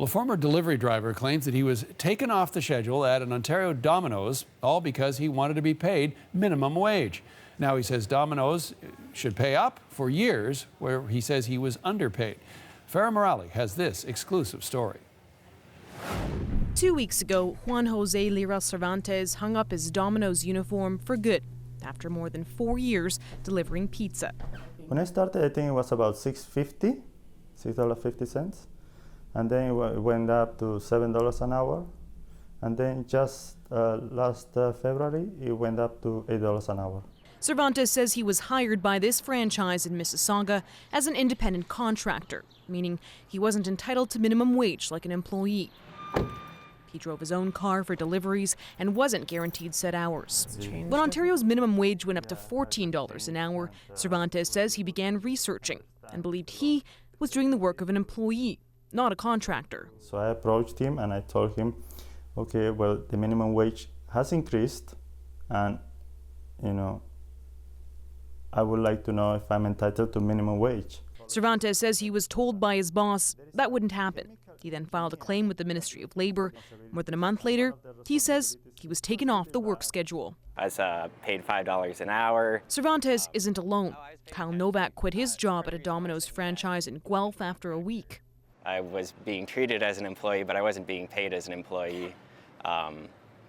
Well, a former delivery driver claims that he was taken off the schedule at an Ontario Domino's, all because he wanted to be paid minimum wage. Now he says Domino's should pay up for years where he says he was underpaid. Farah Morale has this exclusive story. 2 weeks ago, Juan Jose Lira Cervantes hung up his Domino's uniform for good after more than 4 years delivering pizza. When I started, I think it was about $6.50. And then it went up to $7 an hour. And then just last February, it went up to $8 an hour. Cervantes says he was hired by this franchise in Mississauga as an independent contractor, meaning he wasn't entitled to minimum wage like an employee. He drove his own car for deliveries and wasn't guaranteed set hours. When Ontario's minimum wage went up to $14 an hour, Cervantes says he began researching and believed he was doing the work of an employee, not a contractor. So I approached him and I told him, okay, well, the minimum wage has increased and, I would like to know if I'm entitled to minimum wage. Cervantes says he was told by his boss that wouldn't happen. He then filed a claim with the Ministry of Labour. More than a month later, he says he was taken off the work schedule. I was paid $5 an hour. Cervantes isn't alone. Kyle Novak quit his job at a Domino's franchise in Guelph after a week. I was being treated as an employee, but I wasn't being paid as an employee. And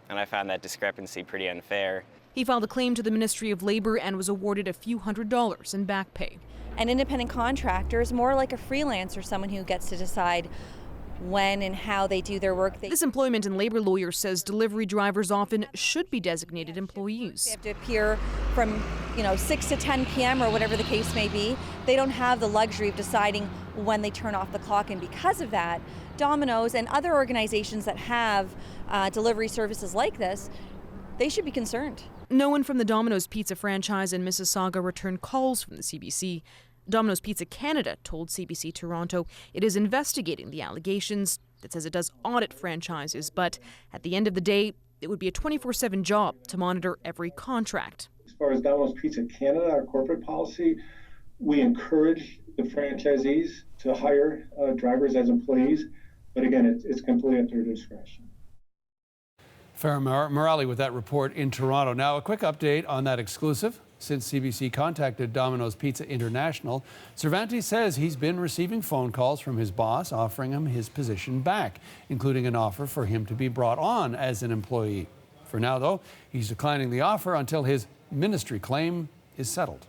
I found that discrepancy pretty unfair. He filed a claim to the Ministry of Labour and was awarded a few $100s in back pay. An independent contractor is more like a freelancer, someone who gets to decide when and how they do their work. This employment and labor lawyer says delivery drivers often should be designated employees. They have to appear from 6 to 10 p.m. or whatever the case may be. They don't have the luxury of deciding when they turn off the clock, and because of that, Domino's and other organizations that have delivery services like this, they should be concerned. No one from the Domino's Pizza franchise in Mississauga returned calls from the CBC. Domino's Pizza Canada told CBC Toronto it is investigating the allegations. It says it does audit franchises, but at the end of the day, it would be a 24/7 job to monitor every contract. As far as Domino's Pizza Canada, our corporate policy, we encourage the franchisees to hire drivers as employees, but again, it's completely at their discretion. Farah Morale with that report in Toronto. Now, a quick update on that exclusive. Since CBC contacted Domino's Pizza International, Cervantes says he's been receiving phone calls from his boss offering him his position back, including an offer for him to be brought on as an employee. For now, though, he's declining the offer until his ministry claim is settled.